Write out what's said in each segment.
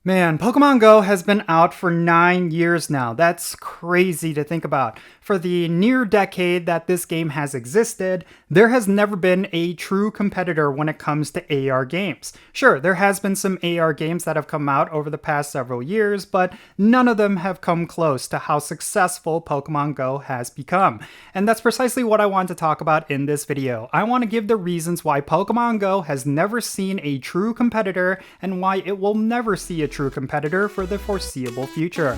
Man, Pokemon Go has been out for 9 years now. That's crazy to think about. For the near decade that this game has existed, there has never been a true competitor when it comes to AR games. Sure, there has been some AR games that have come out over the past several years, but none of them have come close to how successful Pokemon Go has become. And that's precisely what I want to talk about in this video. I want to give the reasons why Pokemon Go has never seen a true competitor and why it will never see a true competitor for the foreseeable future.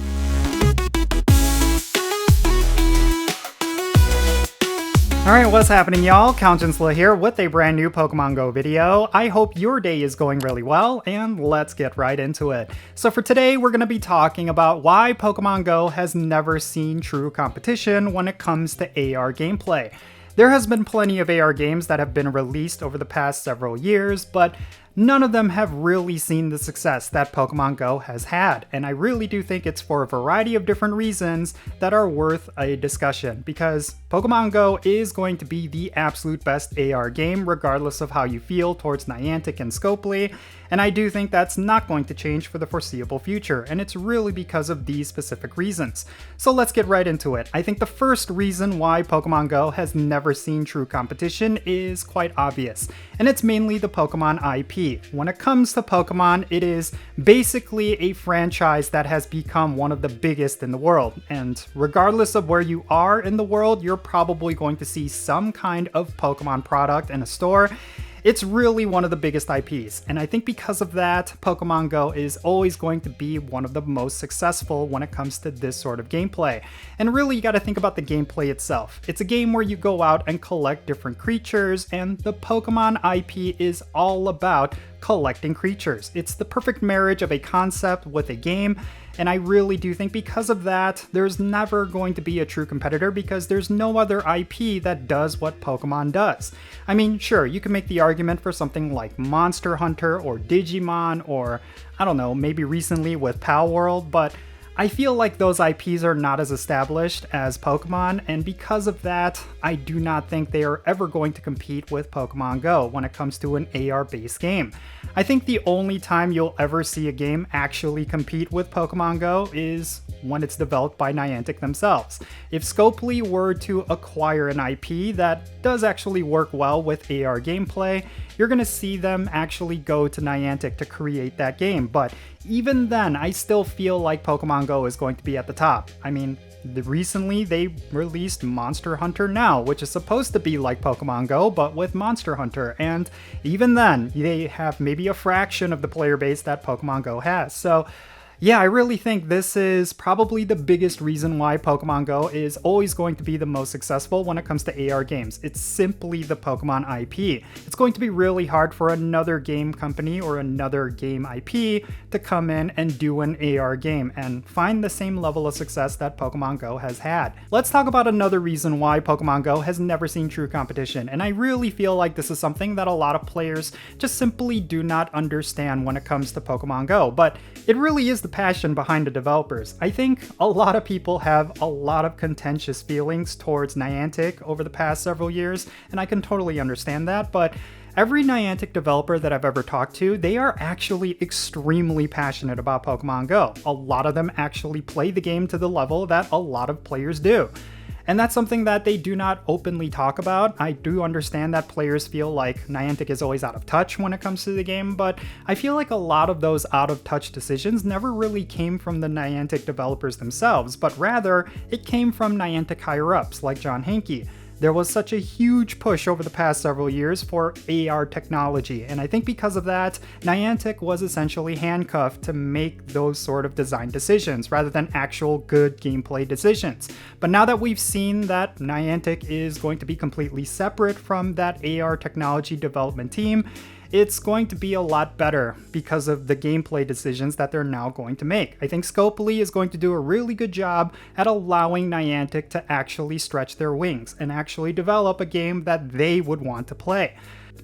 Alright, what's happening y'all? Jinsula here with a brand new Pokemon Go video. I hope your day is going really well, and let's get right into it. So for today, we're going to be talking about why Pokemon Go has never seen true competition when it comes to AR gameplay. There has been plenty of AR games that have been released over the past several years, but none of them have really seen the success that Pokemon Go has had, and I really do think it's for a variety of different reasons that are worth a discussion, because Pokemon Go is going to be the absolute best AR game regardless of how you feel towards Niantic and Scopely, and I do think that's not going to change for the foreseeable future, and it's really because of these specific reasons. So let's get right into it. I think the first reason why Pokemon Go has never seen true competition is quite obvious, and it's mainly the Pokemon IP. When it comes to Pokemon, it is basically a franchise that has become one of the biggest in the world, and regardless of where you are in the world, you're probably going to see some kind of Pokemon product in a store. It's really one of the biggest IPs, and I think because of that, Pokemon Go is always going to be one of the most successful when it comes to this sort of gameplay. And really, you gotta think about the gameplay itself. It's a game where you go out and collect different creatures, and the Pokemon IP is all about collecting creatures. It's the perfect marriage of a concept with a game, and I really do think because of that, there's never going to be a true competitor because there's no other IP that does what Pokemon does. I mean, sure, you can make the argument for something like Monster Hunter or Digimon or, I don't know, maybe recently with Pal World, but I feel like those IPs are not as established as Pokemon, and because of that, I do not think they are ever going to compete with Pokemon Go when it comes to an AR-based game. I think the only time you'll ever see a game actually compete with Pokemon Go is when it's developed by Niantic themselves. If Scopely were to acquire an IP that does actually work well with AR gameplay, you're going to see them actually go to Niantic to create that game, but even then, I still feel like Pokemon Go is going to be at the top. I mean, recently they released Monster Hunter Now, which is supposed to be like Pokemon Go, but with Monster Hunter, and even then, they have maybe a fraction of the player base that Pokemon Go has. So yeah, I really think this is probably the biggest reason why Pokemon Go is always going to be the most successful when it comes to AR games. It's simply the Pokemon IP. It's going to be really hard for another game company or another game IP to come in and do an AR game and find the same level of success that Pokemon Go has had. Let's talk about another reason why Pokemon Go has never seen true competition, and I really feel like this is something that a lot of players just simply do not understand when it comes to Pokemon Go, but it really is the passion behind the developers. I think a lot of people have a lot of contentious feelings towards Niantic over the past several years, and I can totally understand that, but every Niantic developer that I've ever talked to, they are actually extremely passionate about Pokemon Go. A lot of them actually play the game to the level that a lot of players do. And that's something that they do not openly talk about. I do understand that players feel like Niantic is always out of touch when it comes to the game, but I feel like a lot of those out of touch decisions never really came from the Niantic developers themselves, but rather it came from Niantic higher-ups like John Hanke. There was such a huge push over the past several years for AR technology, and I think because of that, Niantic was essentially handcuffed to make those sort of design decisions rather than actual good gameplay decisions. But now that we've seen that Niantic is going to be completely separate from that AR technology development team, it's going to be a lot better because of the gameplay decisions that they're now going to make. I think Scopely is going to do a really good job at allowing Niantic to actually stretch their wings and actually develop a game that they would want to play.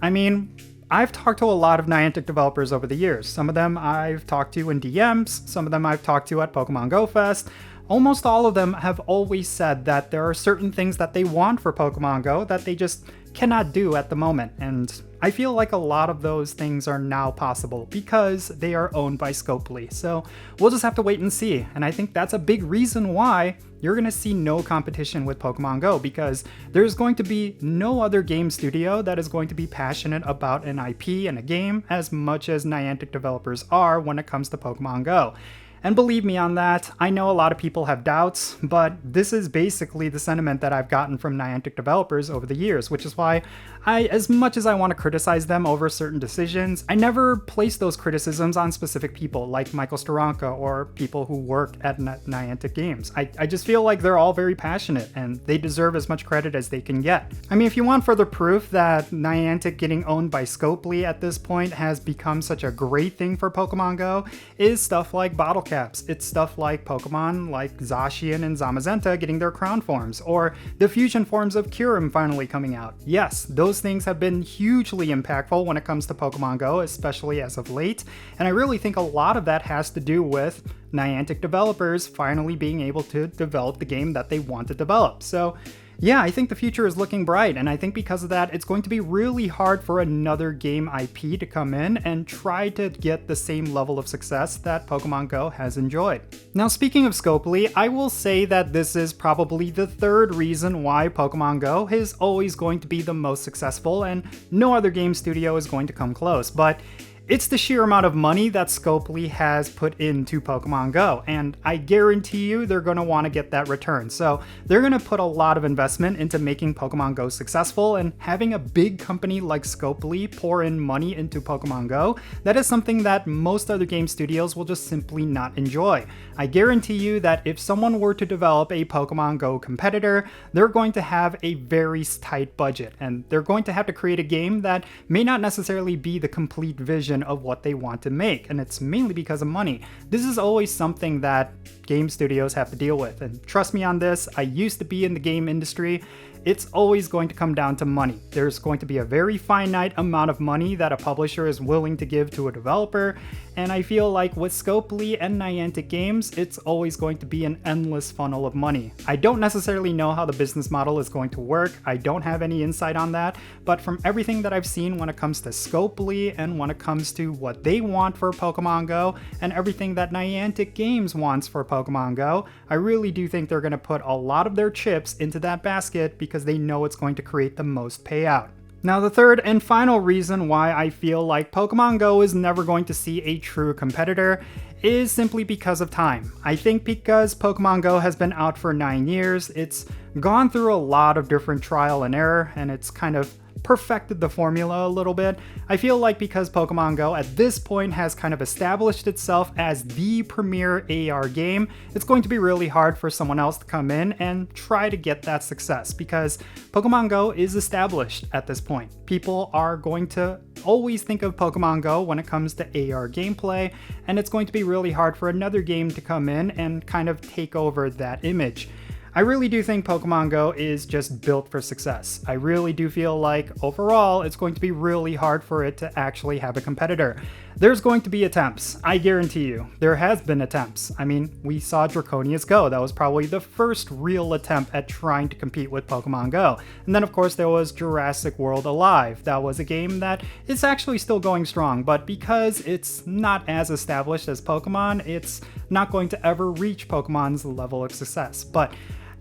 I mean, I've talked to a lot of Niantic developers over the years. Some of them I've talked to in DMs, some of them I've talked to at Pokemon Go Fest. Almost all of them have always said that there are certain things that they want for Pokemon Go that they just cannot do at the moment, and I feel like a lot of those things are now possible because they are owned by Scopely. So we'll just have to wait and see, and I think that's a big reason why you're going to see no competition with Pokémon GO, because there's going to be no other game studio that is going to be passionate about an IP and a game as much as Niantic developers are when it comes to Pokémon GO. And believe me on that, I know a lot of people have doubts, but this is basically the sentiment that I've gotten from Niantic developers over the years, which is why as much as I want to criticize them over certain decisions, I never place those criticisms on specific people like Michael Steranka or people who work at Niantic Games. I just feel like they're all very passionate and they deserve as much credit as they can get. I mean, if you want further proof that Niantic getting owned by Scopely at this point has become such a great thing for Pokemon GO, is stuff like bottle caps. It's stuff like Pokemon like Zacian and Zamazenta getting their crown forms, or the fusion forms of Kyurem finally coming out. Yes, those things have been hugely impactful when it comes to Pokemon GO, especially as of late, and I really think a lot of that has to do with Niantic developers finally being able to develop the game that they want to develop. So yeah, I think the future is looking bright, and I think because of that, it's going to be really hard for another game IP to come in and try to get the same level of success that Pokemon GO has enjoyed. Now, speaking of Scopely, I will say that this is probably the third reason why Pokemon GO is always going to be the most successful, and no other game studio is going to come close, but it's the sheer amount of money that Scopely has put into Pokemon GO, and I guarantee you they're going to want to get that return. So they're going to put a lot of investment into making Pokemon GO successful, and having a big company like Scopely pour in money into Pokemon GO, that is something that most other game studios will just simply not enjoy. I guarantee you that if someone were to develop a Pokemon GO competitor, they're going to have a very tight budget, and they're going to have to create a game that may not necessarily be the complete vision of what they want to make, and it's mainly because of money. This is always something that game studios have to deal with, and trust me on this, I used to be in the game industry. It's always going to come down to money. There's going to be a very finite amount of money that a publisher is willing to give to a developer, and I feel like with Scopely and Niantic Games, it's always going to be an endless funnel of money. I don't necessarily know how the business model is going to work, I don't have any insight on that, but from everything that I've seen when it comes to Scopely and when it comes to what they want for Pokemon GO and everything that Niantic Games wants for Pokemon GO, I really do think they're going to put a lot of their chips into that basket because they know it's going to create the most payout. Now, the third and final reason why I feel like Pokemon GO is never going to see a true competitor is simply because of time. I think because Pokemon GO has been out for 9 years, it's gone through a lot of different trial and error, and it's kind of perfected the formula a little bit. I feel like because Pokemon GO at this point has kind of established itself as the premier AR game, it's going to be really hard for someone else to come in and try to get that success, because Pokemon GO is established at this point. People are going to always think of Pokemon GO when it comes to AR gameplay, and it's going to be really hard for another game to come in and kind of take over that image. I really do think Pokemon GO is just built for success. I really do feel like overall it's going to be really hard for it to actually have a competitor. There's going to be attempts, I guarantee you. There has been attempts. I mean, we saw Draconia's Go. That was probably the first real attempt at trying to compete with Pokemon GO. And then of course there was Jurassic World Alive. That was a game that is actually still going strong, but because it's not as established as Pokemon, it's not going to ever reach Pokemon's level of success. But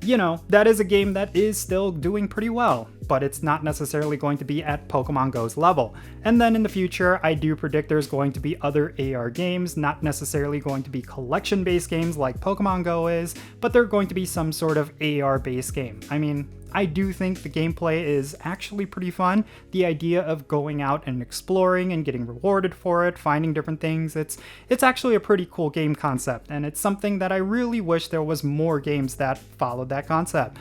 you know, that is a game that is still doing pretty well, but it's not necessarily going to be at Pokemon GO's level. And then in the future, I do predict there's going to be other AR games, not necessarily going to be collection-based games like Pokemon GO is, but they're going to be some sort of AR-based game. I mean, I do think the gameplay is actually pretty fun. The idea of going out and exploring and getting rewarded for it, finding different things, it's actually a pretty cool game concept, and it's something that I really wish there was more games that followed that concept.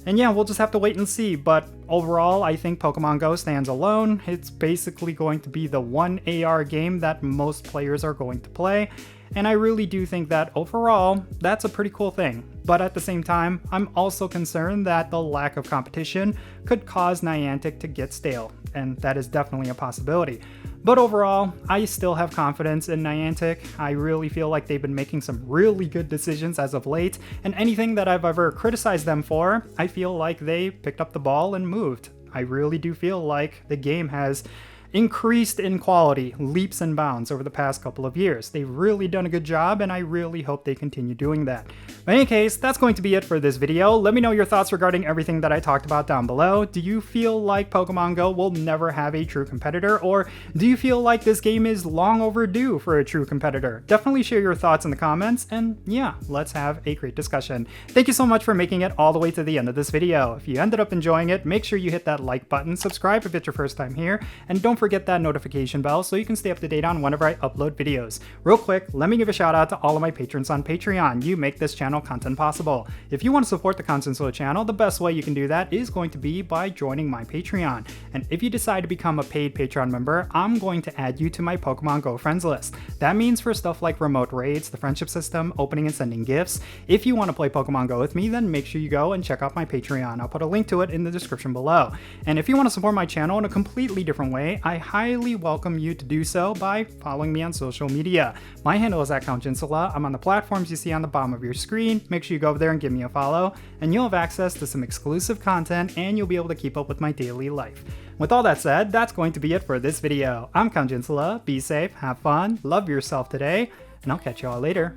And yeah, we'll just have to wait and see, but overall, I think Pokemon GO stands alone. It's basically going to be the one AR game that most players are going to play, and I really do think that overall, that's a pretty cool thing. But at the same time, I'm also concerned that the lack of competition could cause Niantic to get stale, and that is definitely a possibility. But overall, I still have confidence in Niantic. I really feel like they've been making some really good decisions as of late, and anything that I've ever criticized them for, I feel like they picked up the ball and moved. I really do feel like the game has increased in quality leaps and bounds over the past couple of years. They've really done a good job, and I really hope they continue doing that. But in any case, that's going to be it for this video. Let me know your thoughts regarding everything that I talked about down below. Do you feel like Pokemon Go will never have a true competitor, or do you feel like this game is long overdue for a true competitor? Definitely share your thoughts in the comments, and yeah, let's have a great discussion. Thank you so much for making it all the way to the end of this video. If you ended up enjoying it, make sure you hit that like button, subscribe if it's your first time here, and don't forget that notification bell so you can stay up to date on whenever I upload videos. Real quick, let me give a shout out to all of my patrons on Patreon. You make this channel content possible. If you want to support the Jinsula channel, the best way you can do that is going to be by joining my Patreon. And if you decide to become a paid Patreon member, I'm going to add you to my Pokemon Go friends list. That means for stuff like remote raids, the friendship system, opening and sending gifts. If you want to play Pokemon Go with me, then make sure you go and check out my Patreon. I'll put a link to it in the description below. And if you want to support my channel in a completely different way, I highly welcome you to do so by following me on social media. My handle is @Jinsula. I'm on the platforms you see on the bottom of your screen. Make sure you go over there and give me a follow, and you'll have access to some exclusive content, and you'll be able to keep up with my daily life. With all that said, that's going to be it for this video. I'm Jinsula. Be safe, have fun, love yourself today, and I'll catch you all later.